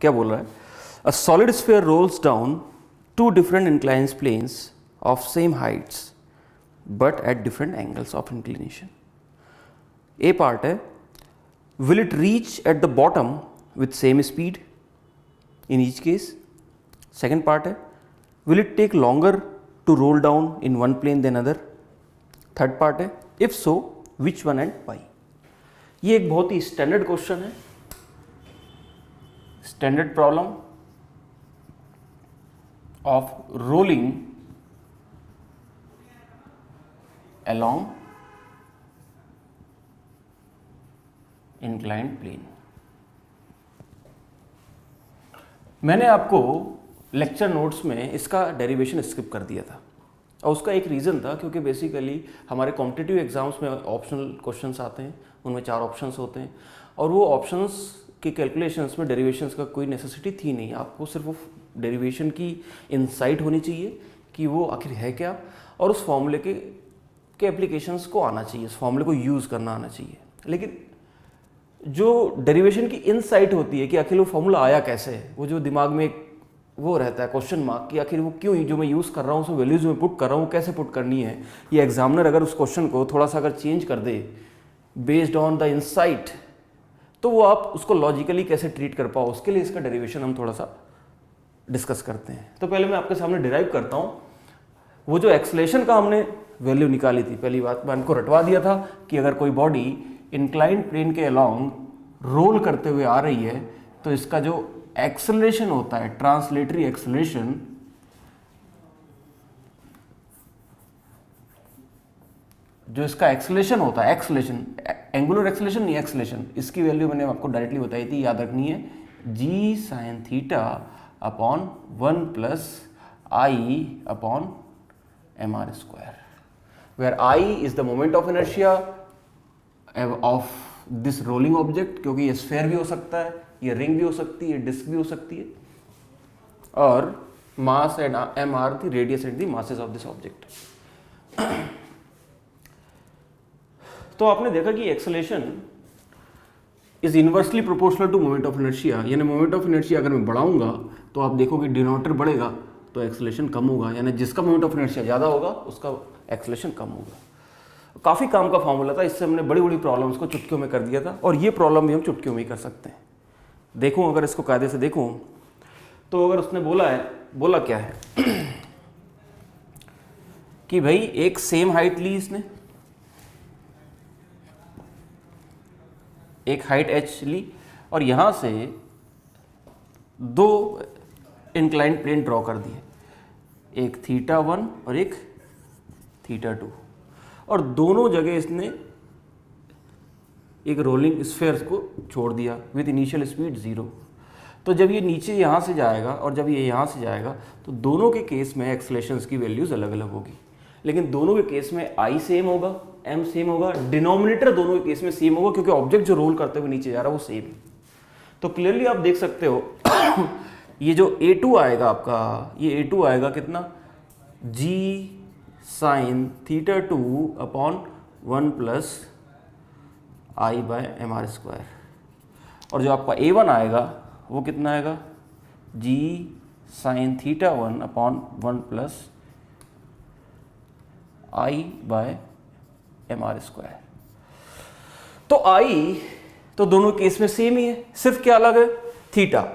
क्या बोल रहा है? A solid sphere rolls down to different inclines planes of same heights but at different angles of inclination. A part है, will it reach at the bottom with same speed in each case? Second part है, will it take longer to roll down in one plane than other? Third part है, if so which one and why? ये एक बहुत ही standard question है, standard problem of rolling along inclined plane. मैंने आपको lecture notes में इसका डेरिवेशन स्किप कर दिया था और उसका एक रीज़न था क्योंकि बेसिकली हमारे कॉम्पिटिटिव एग्जाम्स में ऑप्शनल क्वेश्चंस आते हैं, उनमें 4 ऑप्शंस होते हैं और वो ऑप्शंस के कैलकुलेशंस में डेरिवेशंस का कोई नेसेसिटी थी नहीं. आपको सिर्फ वो डेरिवेशन की इनसाइट होनी चाहिए कि वो आखिर है क्या और उस फॉर्मूले के एप्लीकेशंस को आना चाहिए, उस फॉर्मूले को यूज़ करना आना चाहिए. लेकिन जो डेरिवेशन की इनसाइट होती है कि आखिर वो फॉर्मूला आया कैसे है, वो जो दिमाग में एक वो रहता है क्वेश्चन मार्क कि आखिर वो क्यों जो मैं यूज़ कर रहा हूँ उसमें वैल्यूज़ में पुट कर रहा हूँ कैसे पुट करनी है. ये एग्जामिनर अगर उस क्वेश्चन को थोड़ा सा अगर चेंज कर दे बेस्ड ऑन द इनसाइट तो वो आप उसको लॉजिकली कैसे ट्रीट कर पाओ, उसके लिए इसका डेरिवेशन हम थोड़ा सा डिस्कस करते हैं. तो पहले मैं आपके सामने डिराइव करता हूँ. वो जो एक्सेलेरेशन का हमने वैल्यू निकाली थी, पहली बात मैं इनको रटवा दिया था कि अगर कोई बॉडी इंक्लाइंड प्लेन के अलोंग रोल करते हुए आ रही है तो इसका जो एक्सेलरेशन होता है, ट्रांसलेटरी एक्सेलरेशन, जो इसका एक्सेलरेशन होता है, एक्सेलरेशन एंगुलर एक्सेलरेशन नहीं एक्सेलरेशन, इसकी वैल्यू मैंने आपको डायरेक्टली बताई थी, याद रखनी है, g sine theta upon 1 plus I upon m r square, where I is the moment of inertia of this rolling object, क्योंकि ये स्फेयर भी हो सकता है, ये रिंग भी हो सकती है, डिस्क भी हो सकती है, और mass and m r the radius and the masses of this object. तो आपने देखा कि acceleration is inversely proportional to moment of inertia, यानी मोमेंट ऑफ इनर्शिया अगर मैं बढ़ाऊंगा तो आप देखोगे डिनोमिनेटर बढ़ेगा तो एक्सेलरेशन कम होगा, यानी जिसका मोमेंट ऑफ इनर्शिया ज़्यादा होगा उसका एक्सेलरेशन कम होगा. काफ़ी काम का फॉर्मूला था, इससे हमने बड़ी बड़ी प्रॉब्लम्स को चुटकियों में कर दिया था और ये प्रॉब्लम भी हम चुटकियों में ही कर सकते हैं. देखूं अगर इसको कायदे से देखूं तो अगर उसने बोला क्या है कि भाई एक सेम हाइट ली इसने, एक हाइट h ली और यहां से 2 इंक्लाइंड प्लेन ड्रॉ कर दिए, एक θ1 और एक θ2, और दोनों जगह इसने एक रोलिंग स्फेयर को छोड़ दिया विद इनिशियल स्पीड 0. तो जब ये नीचे यहाँ से जाएगा और जब ये यहाँ से जाएगा तो दोनों के केस में एक्सेलरेशंस की वैल्यूज़ अलग अलग होगी, लेकिन दोनों के केस में आई सेम होगा, एम सेम होगा, डिनोमिनेटर दोनों के केस में सेम होगा क्योंकि ऑब्जेक्ट जो रोल करते हुए नीचे जा रहा है वो सेम है. तो क्लियरली आप देख सकते हो ये जो A2 आएगा आपका, ये A2 आएगा कितना, जी साइन θ2 अपॉन 1 प्लस आई बाय एम आर स्क्वायर, और जो आपका A1 आएगा वो कितना आएगा, जी साइन θ1 अपॉन 1 प्लस आई बाय एम आर स्क्वायर. तो आई तो दोनों केस में सेम ही है, सिर्फ क्या अलग है, थीटा,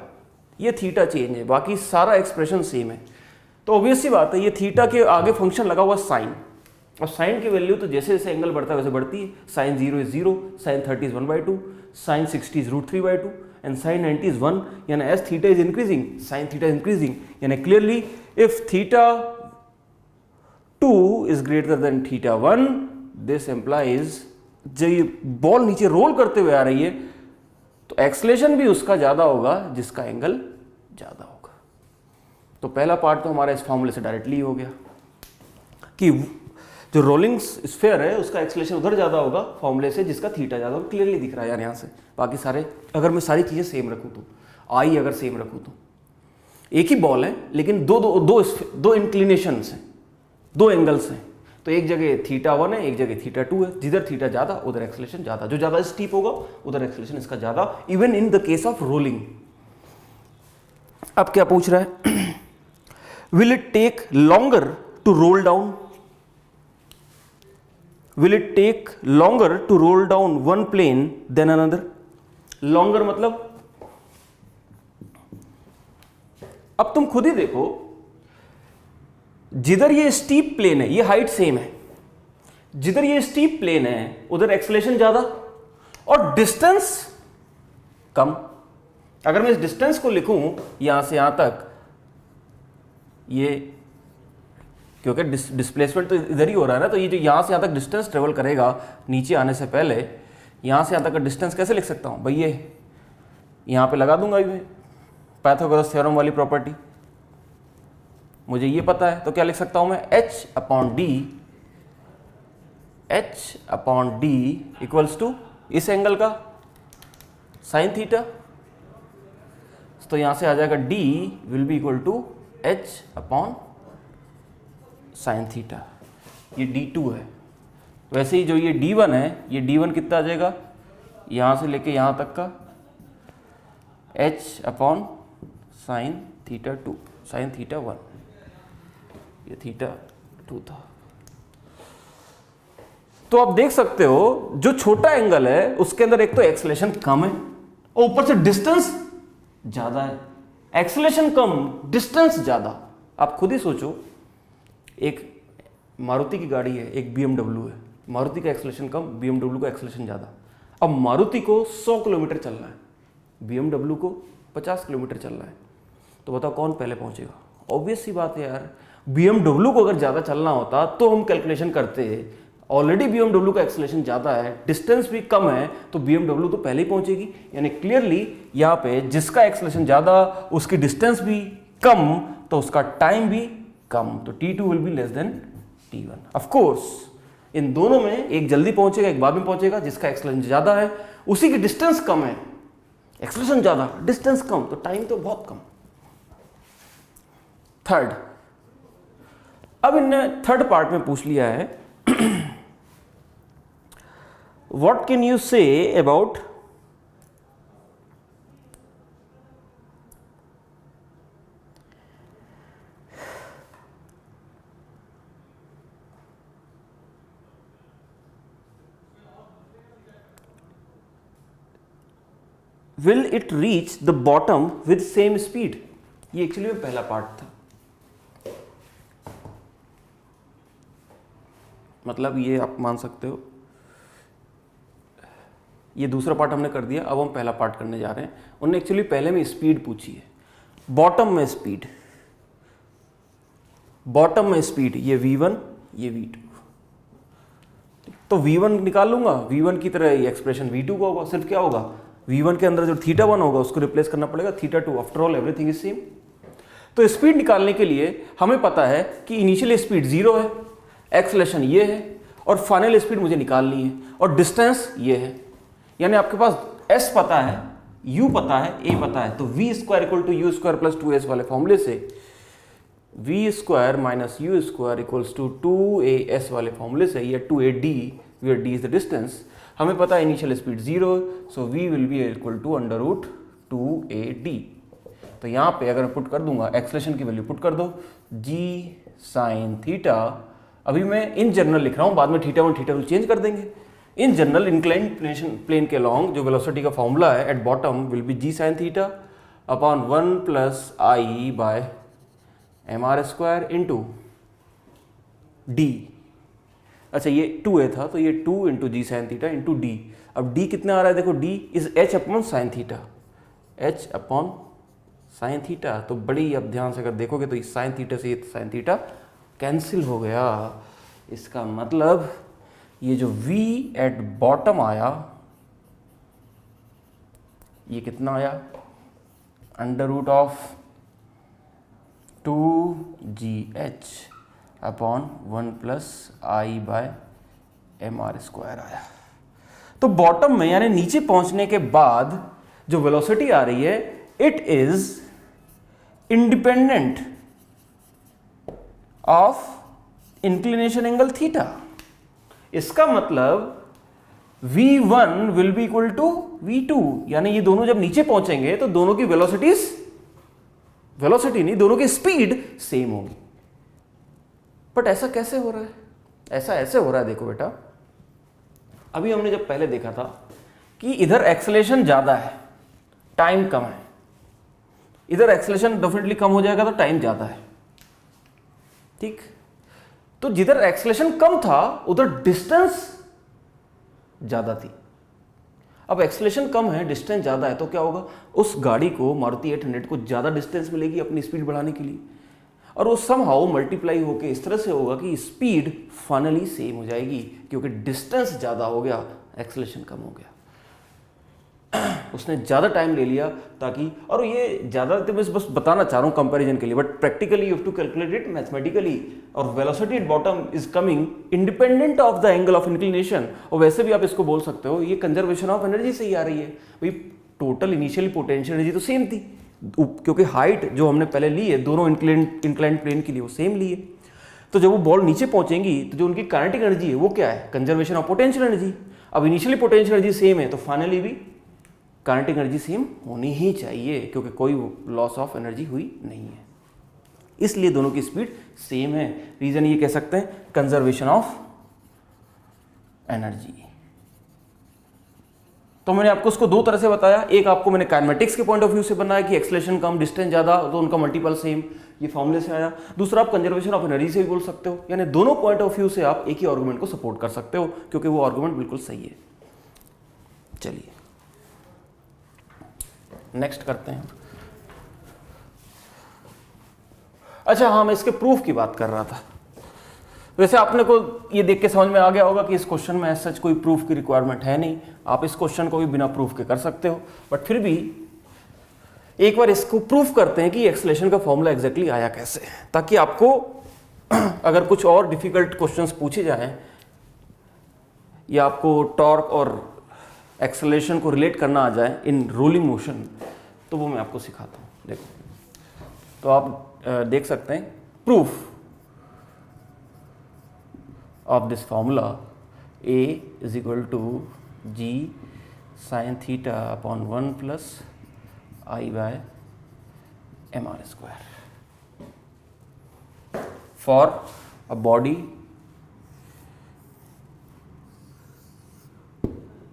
ये थीटा चेंज है, बाकी सारा एक्सप्रेशन सेम है. तो ऑब्वियस सी बात है ये थीटा के आगे फंक्शन लगा हुआ साइन, और साइन की वैल्यू तो जैसे जैसे एंगल बढ़ता है वैसे बढ़ती है. Sine 0 is 0, sine 30 is 1/2, sine 60 is √3/2 and sine 90 is 1, यानी as theta is increasing sine theta is increasing, यानी clearly if θ2 is greater than θ1 this implies जब ये बॉल नीचे रोल करते हुए आ रही है तो एक्सेलरेशन भी उसका ज़्यादा होगा जिसका एंगल ज़्यादा होगा. तो पहला पार्ट तो हमारा इस फॉर्मूले से डायरेक्टली हो गया कि जो रोलिंग स्फेयर है उसका एक्सेलरेशन उधर ज़्यादा होगा फॉर्मूले से जिसका थीटा ज़्यादा होगा. क्लियरली दिख रहा है यार यहाँ से. बाकी सारे अगर मैं सारी चीज़ें सेम रखूँ तो, आई अगर सेम रखूँ तो, एक ही बॉल है लेकिन दो इंक्लिनेशंस हैं, 2 एंगल्स हैं, तो एक जगह θ1 है, एक जगह θ2 है. जिधर थीटा ज़्यादा उधर एक्सेलरेशन ज़्यादा, जो ज़्यादा स्टीप होगा उधर एक्सेलरेशन इसका ज़्यादा, even in the case of rolling. अब क्या पूछ रहा है, will it take longer to roll down, will it take longer to roll down one plane than another. Longer मतलब, अब तुम खुद ही देखो, जिधर ये स्टीप प्लेन है ये हाइट सेम है, जिधर ये स्टीप प्लेन है उधर एक्सेलरेशन ज्यादा और डिस्टेंस कम। अगर मैं इस डिस्टेंस को लिखूं यहां से यहां तक, ये क्योंकि डिस्प्लेसमेंट तो इधर ही हो रहा है ना, तो ये जो यहां से यहां तक डिस्टेंस ट्रेवल करेगा नीचे आने से पहले, यहां से यहां तक का डिस्टेंस कैसे लिख सकता हूं भाई, ये यहां पे लगा दूंगा ये पाइथागोरस थ्योरम वाली प्रॉपर्टी, मुझे ये पता है, तो क्या लिख सकता हूं मैं, h upon d equals to इस एंगल का साइन थीटा, तो यहां से आ जाएगा d will be equal to h upon sine theta, ये d2 है। वैसे ही जो ये d1 है, ये d1 कितना आ जाएगा, यहां से लेके यहां तक का h upon sine theta 2, sine theta 1, ये थीटा 2 था। तो आप देख सकते हो जो छोटा एंगल है उसके अंदर एक तो एक्सेलरेशन कम है और ऊपर से डिस्टेंस ज्यादा है, एक्सेलरेशन कम डिस्टेंस ज्यादा। आप खुद ही सोचो, एक मारुति की गाड़ी है, एक BMW है, मारुति का एक्सेलरेशन कम, BMW का एक्सेलरेशन ज्यादा। अब मारुति को 100 किलोमीटर चलना है, BMW को 50 किलोमीटर चलना है, तो बताओ कौन पहले पहुंचेगा। ऑब्वियस सी बात है यार, BMW को अगर ज्यादा चलना होता तो हम कैलकुलेशन करते, ऑलरेडी BMW का एक्सेलरेशन ज्यादा है, डिस्टेंस भी कम है, तो BMW तो पहले ही पहुंचेगी। यानी क्लियरली यहाँ पे जिसका एक्सेलरेशन ज्यादा उसकी डिस्टेंस भी कम तो उसका टाइम भी कम, तो T2 will be less than T1। Of course in दोनों में एक जल्दी पहुंचेगा, एक बाद में पहुंचेगा, जिसका एक्सेलरेशन ज्यादा है उसी की डिस्टेंस कम है, एक्सेलरेशन ज्यादा डिस्टेंस कम, तो टाइम तो बहुत कम। थर्ड, अब इनने थर्ड पार्ट में पूछ लिया है, what can you say about will it reach the bottom with same speed। ये एक्चुअली में पहला पार्ट था, मतलब ये आप मान सकते हो ये दूसरा पार्ट हमने कर दिया, अब हम पहला पार्ट करने जा रहे हैं। उन्होंने एक्चुअली पहले में स्पीड पूछी है, बॉटम में स्पीड, बॉटम में स्पीड, ये v1 ये v2, तो v1 निकाल लूंगा, v1 की तरह ये एक्सप्रेशन v2 का होगा, सिर्फ क्या होगा, v1 के अंदर जो θ1 होगा उसको रिप्लेस करना पड़ेगा θ2, after all everything is same. तो स्पीड निकालने के लिए हमें पता है कि इनिशियल स्पीड 0 है, एक्सेलरेशन ये है और फाइनल स्पीड मुझे निकालनी है और डिस्टेंस ये है। यानी आपके पास s पता है, u पता है, a पता है, तो v square equal to u square plus 2s वाले फॉर्मूले से v square minus u square equals to 2as वाले फॉर्मूले से, या 2ad where d is the distance, हमें पता है initial speed 0, so v will be equal to under root 2ad। तो यहाँ पे अगर मैं पुट कर दूंगा, एक्सेलरेशन की वैल्यू पुट कर दो, g साइन थीटा, अभी मैं इन जनरल लिख रहा हूँ, बाद में θ1 θ2 चेंज कर देंगे। इन जनरल इंक्लाइंड प्लेन के लॉन्ग जो वेलोसिटी का फॉर्मूला है at bottom will be g sine theta upon 1 plus i by mr square into d। अच्छा ये 2a था, तो ये 2 into g sine theta into d. अब d कितना आ रहा है, देखो d is h upon sine theta, h upon sine theta. तो बड़ी, अब ध्यान से अगर देखोगे तो इस साइन थीटा से ये साइन थीटा कैंसिल हो गया। इसका मतलब ये जो v एट बॉटम आया, ये कितना आया, under root of 2gh upon 1 plus i by mr square आया। तो बॉटम में यानी नीचे पहुंचने के बाद जो वेलोसिटी आ रही है, it is independent of inclination angle theta. इसका मतलब v1 will be equal to v2, यानी ये दोनों जब नीचे पहुंचेंगे तो दोनों की वेलोसिटीज वेलोसिटी नहीं, दोनों की स्पीड सेम होगी। बट ऐसा कैसे हो रहा है? ऐसा ऐसे हो रहा है, देखो बेटा, अभी हमने जब पहले देखा था कि इधर एक्सेलरेशन ज्यादा है, टाइम कम है, इधर एक्सेलरेशन डेफिनेटली कम हो जाएगा तो टाइम ज्यादा है, ठीक। तो जिधर एक्सेलरेशन कम था उधर डिस्टेंस ज्यादा थी। अब एक्सेलरेशन कम है, डिस्टेंस ज्यादा है, तो क्या होगा, उस गाड़ी को, मारुति 800 को ज्यादा डिस्टेंस मिलेगी अपनी स्पीड बढ़ाने के लिए, और वो समहाउ मल्टीप्लाई होके इस तरह से होगा कि स्पीड फाइनली सेम हो जाएगी, क्योंकि डिस्टेंस ज़्यादा हो गया, एक्सेलरेशन कम हो गया। उसने ज़्यादा टाइम ले लिया ताकि, और ये ज़्यादा तो बस बताना चाह रहा हूँ कंपैरिजन के लिए, but practically you have to calculate it mathematically. और velocity at bottom is coming independent of the angle of inclination. और वैसे भी आप इसको बोल सकते हो ये कंजर्वेशन ऑफ एनर्जी से ही आ रही है भाई। टोटल इनिशियली पोटेंशियल एनर्जी तो सेम थी, क्योंकि हाइट जो हमने पहले ली है दोनों इंक्लाइंड प्लेन के लिए वो सेम ली है। तो जब वो बॉल नीचे पहुंचेंगी तो जो उनकी काइनेटिक एनर्जी है वो क्या है, कंजर्वेशन ऑफ पोटेंशियल एनर्जी। अब इनिशियली पोटेंशियल एनर्जी सेम है तो फाइनली भी काइनेटिक एनर्जी सेम होनी ही चाहिए, क्योंकि कोई लॉस ऑफ एनर्जी हुई नहीं है, इसलिए दोनों की स्पीड सेम है। रीजन ये कह सकते हैं कंजर्वेशन ऑफ एनर्जी। तो मैंने आपको उसको दो तरह से बताया, एक आपको मैंने काइनेमेटिक्स के पॉइंट ऑफ व्यू से बनाया कि एक्सेलरेशन कम, डिस्टेंस ज्यादा, तो उनका मल्टीपल सेम, ये फॉर्मूले से आया। दूसरा आप कंजर्वेशन ऑफ एनर्जी से भी बोल सकते हो, यानी दोनों पॉइंट ऑफ व्यू से आप एक ही आर्गुमेंट को सपोर्ट कर सकते हो, क्योंकि वो आर्गुमेंट बिल्कुल सही है। चलिए नेक्स्ट करते हैं। अच्छा हाँ, मैं इसके प्रूफ की बात कर रहा था। वैसे आपने को ये देख के समझ में आ गया होगा कि इस क्वेश्चन में ऐसा कोई प्रूफ की रिक्वायरमेंट है नहीं, आप इस क्वेश्चन को भी बिना प्रूफ के कर सकते हो। बट फिर भी एक बार इसको प्रूफ करते हैं कि एक्सेलरेशन का फॉर्मूला एग्जैक्टली आया कैसे, ताकि आपको अगर कुछ और डिफिकल्ट क्वेश्चंस पूछे जाएं या आपको टॉर्क और एक्सेलरेशन को रिलेट करना आ जाए इन रोलिंग मोशन, तो वो मैं आपको सिखाता हूँ। देखो, तो आप देख सकते हैं proof of this formula A is equal to G sin theta upon 1 plus I by mr square for a body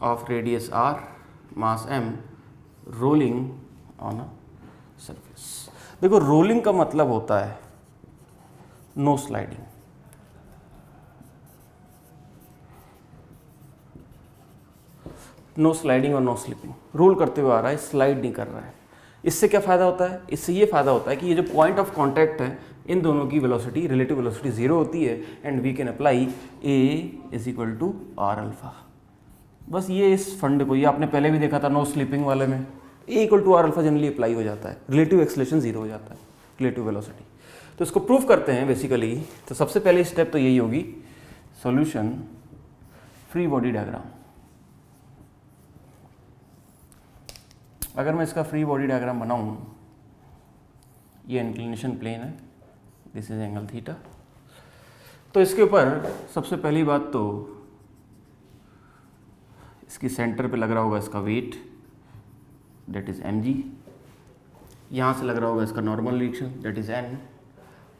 of radius r, mass m, rolling on a surface। देखो रोलिंग का मतलब होता है नो स्लाइडिंग। नो स्लाइडिंग और no slipping, role करते हुए आ रहा है, स्लाइड नहीं कर रहा है। इससे क्या फ़ायदा होता है, इससे ये फ़ायदा होता है कि ये जो पॉइंट ऑफ कांटेक्ट है इन दोनों की वेलोसिटी, रिलेटिव वेलोसिटी जीरो होती है, and we can apply a is equal to r alpha. बस ये इस फंड को, ये आपने पहले भी देखा था नो स्लिपिंग वाले में, a equal to r alpha generally apply हो जाता है, रिलेटिव एक्सेलरेशन जीरो हो जाता है, रिलेटिव वेलोसिटी। तो इसको प्रूफ करते हैं बेसिकली। तो सबसे पहले स्टेप तो यही होगी, सॉल्यूशन फ्री बॉडी डायग्राम। अगर मैं इसका फ्री बॉडी डायग्राम बनाऊं, ये इंक्लिनेशन प्लेन है, दिस इज एंगल थीटा। तो इसके ऊपर सबसे पहली बात तो इसकी सेंटर पे लग रहा होगा इसका वेट, दैट इज mg। यहाँ से लग रहा होगा इसका normal reaction, that is n।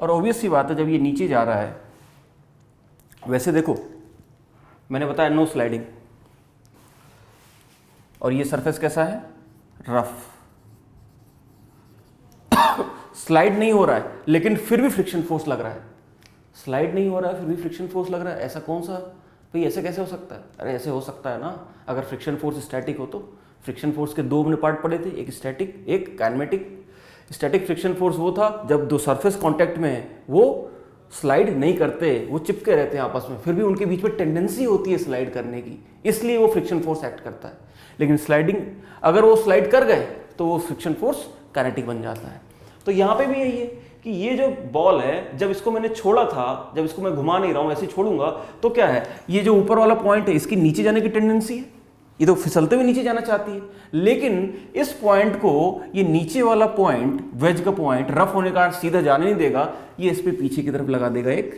और ऑब्वियस सी बात है जब ये नीचे जा रहा है, वैसे देखो मैंने बताया नो स्लाइडिंग, और ये सरफेस कैसा है, रफ। स्लाइड नहीं हो रहा है लेकिन फिर भी फ्रिक्शन फोर्स लग रहा है, स्लाइड नहीं हो रहा है फिर भी फ्रिक्शन फोर्स लग रहा है। ऐसा कौन सा भाई, ऐसे कैसे हो सकता है? अरे ऐसे हो सकता है ना, अगर फ्रिक्शन फोर्स स्टैटिक हो तो। फ्रिक्शन फोर्स के दो हमने पार्ट पढ़े थे, एक स्टैटिक एक काइनेमेटिक। स्टैटिक फ्रिक्शन फोर्स वो था जब दो सरफेस कांटेक्ट में है, वो स्लाइड नहीं करते, वो चिपके रहते हैं आपस में, फिर भी उनके बीच में टेंडेंसी होती है स्लाइड करने की, इसलिए वो फ्रिक्शन फोर्स एक्ट करता है। लेकिन स्लाइडिंग, अगर वो स्लाइड कर गए तो वो फ्रिक्शन फोर्स काइनेटिक बन जाता है। तो यहाँ पे भी यही है कि ये जो बॉल है, जब इसको मैंने छोड़ा था, जब इसको मैं घुमा नहीं रहा हूँ, ऐसे छोड़ूंगा तो क्या है, ये जो ऊपर वाला पॉइंट है इसकी नीचे जाने की टेंडेंसी है, ये तो फिसलते हुए नीचे जाना चाहती है, लेकिन इस पॉइंट को ये नीचे वाला पॉइंट, वेज का पॉइंट, रफ होने का सीधा जाने नहीं देगा, ये इस पे पीछे की तरफ लगा देगा एक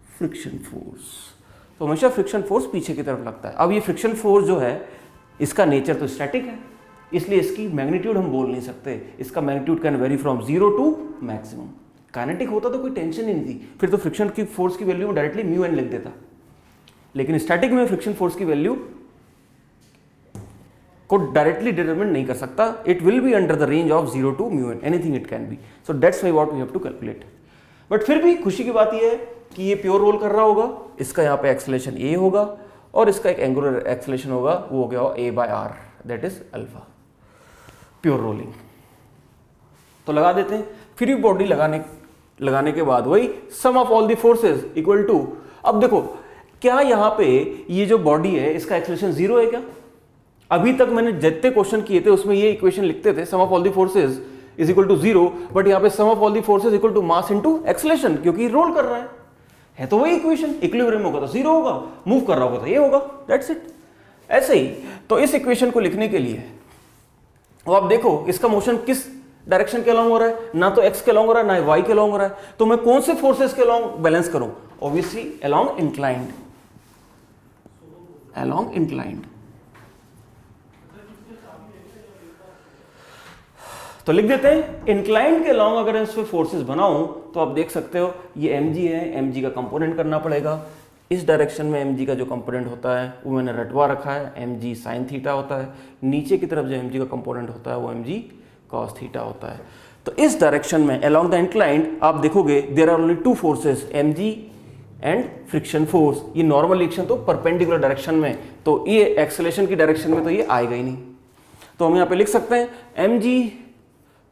फ्रिक्शन फोर्स। तो हमेशा फ्रिक्शन फोर्स पीछे की तरफ लगता है। अब ये फ्रिक्शन फोर्स जो है, इसका नेचर तो स्टैटिक है, इसलिए इसकी मैग्नीट्यूड हम बोल नहीं सकते, इसका magnitude can vary from 0 to maximum. Kinetic होता तो कोई टेंशन ही नहीं थी, फिर तो फ्रिक्शन की फोर्स की वैल्यू में डायरेक्टली म्यू एन लिख देता, लेकिन स्टैटिक में फ्रिक्शन फोर्स की वैल्यू को डायरेक्टली डिटरमिन नहीं कर सकता, it will be under the range of 0 to mu N, anything it can be, so that's why what we have to calculate. But फिर भी खुशी की बात यह है कि ये प्योर रोल कर रहा होगा, इसका यहाँ पे एक्सेलेरेशन ए होगा और इसका एक एंगुलर एक्सेलेरेशन होगा, वो हो गया a by r, that is alpha, pure rolling. तो लगा देते हैं, फ्री बॉडी लगाने के बाद वही sum of all the forces equal to, अब देखो क्या यहाँ पे ये जो बॉडी है इसका एक्सेलेरेशन 0 है क्या? अभी तक मैंने जितने क्वेश्चन किए थे उसमें ये इक्वेशन लिखते थे, sum of all the forces is equal to 0, but यहाँ पे sum of all the forces equal to mass into acceleration, क्योंकि रोल कर रहा है तो वही इक्वेशन, इक्विलिब्रियम होगा तो 0 होगा, मूव कर रहा होगा तो ये होगा, दैट्स इट। ऐसे ही तो इस इक्वेशन को लिखने के लिए वो आप देखो इसका मोशन किस डायरेक्शन के अलॉन्ग हो रहा है, ना तो x के अलॉन्ग हो रहा है ना y के अलॉन्ग हो रहा है, तो मैं कौन से फोर्सेस के अलॉन्ग बैलेंस करूं? Obviously along inclined, along inclined. तो लिख देते हैं इंक्लाइंड के अलॉन्ग अगर इस पे फोर्सेस बनाऊं तो आप देख सकते हो ये mg है, mg का कंपोनेंट करना पड़ेगा, इस डायरेक्शन में mg का जो कंपोनेंट होता है वो मैंने रटवा रखा है, mg sin थीटा होता है, नीचे की तरफ जो mg का कंपोनेंट होता है वो mg cos थीटा होता है। तो इस डायरेक्शन में अलोंग द इंक्लाइंड आप देखोगे there are only two forces, mg and friction force. ये नॉर्मल एक्शन तो परपेंडिकुलर डायरेक्शन में, तो ये एक्सेलेरेशन की डायरेक्शन में तो ये आएगा ही नहीं, तो हम यहाँ पे लिख सकते हैं mg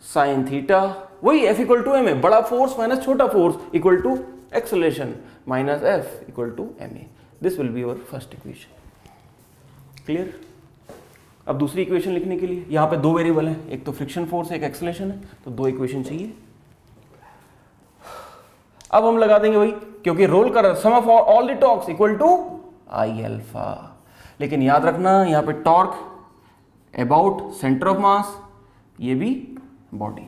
sin थीटा, वही f equal to m a, बड़ा फोर्स माइनस छोटा force equal to acceleration minus f equal to m a. This will be our first equation. Clear? अब दूसरी इक्वेशन लिखने के लिए यहाँ पे दो वेरिएबल हैं, एक तो फ्रिक्शन फोर्स एक एक्सेलेरेशन है, तो दो इक्वेशन चाहिए। अब हम लगा देंगे वही, क्योंकि रोल कर sum of all the torques equal to I alpha, लेकिन याद रखना यहाँ पे torque about centre of mass, ये भी body,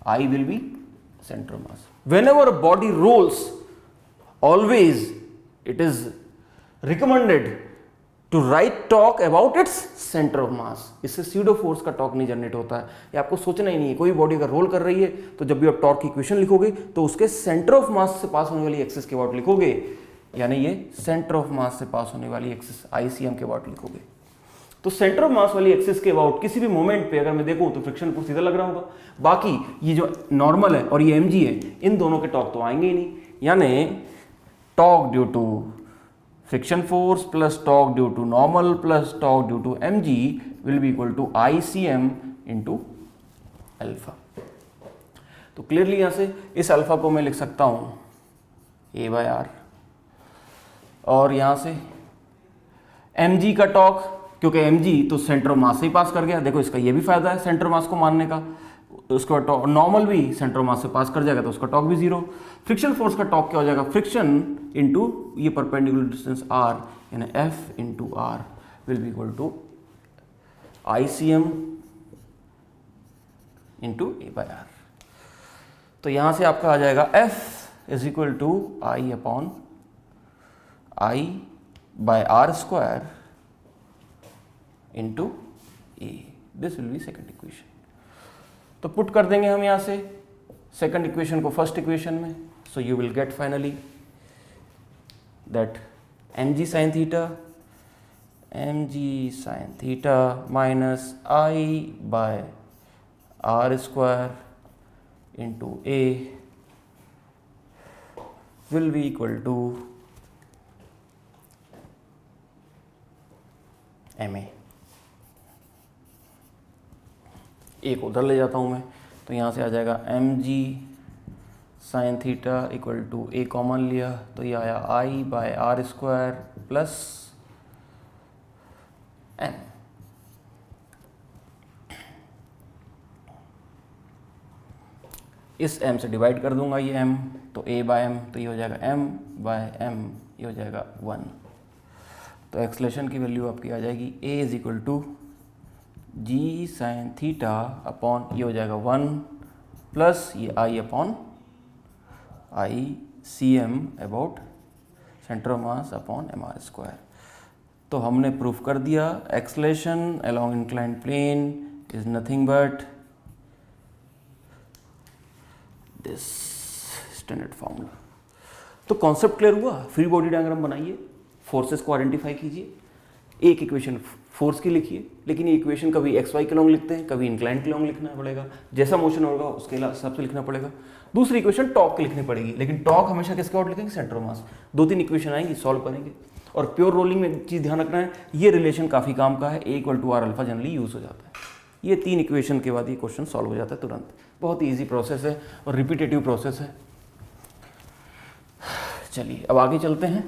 I will be centre of mass. Whenever a body rolls always it is recommended to write torque about its center of mass। इससे pseudo force का torque नहीं generate होता है, ये आपको सोचना ही नहीं है। कोई बॉडी अगर रोल कर रही है तो जब भी आप टॉर्क की इक्वेशन लिखोगे तो उसके सेंटर ऑफ मास से पास होने वाली एक्सिस के अबाउट लिखोगे, यानी ये सेंटर ऑफ मास से पास होने वाली एक्सिस ICM के अबाउट लिखोगे। तो सेंटर ऑफ मास वाली एक्सिस के अबाउट किसी भी मोमेंट पे अगर मैं देखूं तो फ्रिक्शन फोर्स सीधा लग रहा होगा, बाकी ये जो नॉर्मल है और ये mg है, इन दोनों के टॉर्क तो आएंगे ही नहीं, यानी torque due to friction force plus torque due to normal plus torque due to mg will be equal to ICM into alpha। तो क्लियरली यहां से इस अल्फा को मैं लिख सकता हूं a by r, और यहां से mg का टॉर्क, क्योंकि mg तो सेंटर ऑफ मास से ही पास कर गया, देखो इसका ये भी फायदा है सेंटर मास को मानने का, उसका नॉर्मल भी सेंटर मास से पास कर जाएगा तो उसका टॉर्क भी 0। फ्रिक्शन फोर्स का टॉर्क क्या हो जाएगा, फ्रिक्शन इनटू ये परपेंडिकुलर डिस्टेंस r, यानी f into r will be equal to ICM into a by r। तो यहां से आपका आ जाएगा f is equal to I upon I by r square into a। This will be second equation. तो put कर देंगे हम यहां से सेकंड इक्वेशन को फर्स्ट इक्वेशन में, so you will get finally that mg sin theta minus I by r square into a will be equal to ma। एक उधर ले जाता हूँ मैं, तो यहाँ से आ जाएगा mg sin theta equal to a common लिया तो ये आया I by r square plus m। इस m से डिवाइड कर दूंगा ये m, तो a बाय m, तो ये हो जाएगा m बाय m, ये हो जाएगा 1। तो एक्सलेशन की वैल्यू आपकी आ जाएगी a is equal to g sin theta upon ये हो जाएगा 1 प्लस ये I upon ICM about centre of mass upon mr square. तो हमने प्रूफ कर दिया acceleration along inclined plane is nothing but this standard formula. तो कॉन्सेप्ट क्लियर हुआ, फ्री बॉडी डायग्राम बनाइए, फोर्सेस को आइडेंटिफाई कीजिए, एक इक्वेशन फोर्स की लिखिए, लेकिन ये इक्वेशन कभी एक्स वाई के लॉन्ग लिखते हैं, कभी इंक्लाइन के लॉन्ग लिखना पड़ेगा, जैसा मोशन होगा उसके हिसाब से लिखना पड़ेगा। दूसरी इक्वेशन टॉर्क की लिखनी पड़ेगी, लेकिन टॉर्क हमेशा किसके आउट लिखेंगे, सेंटर ऑफ मास। 2-3 इक्वेशन आएंगी, सॉल्व करेंगे। और प्योर रोलिंग में एक चीज़ ध्यान रखना है, ये रिलेशन काफ़ी काम का है, A=R जनरली यूज़ हो जाता है। ये 3 इक्वेशन के बाद ये क्वेश्चन सॉल्व हो जाता है तुरंत। बहुत ही ईजी प्रोसेस है और रिपीटेटिव प्रोसेस है। चलिए अब आगे चलते हैं।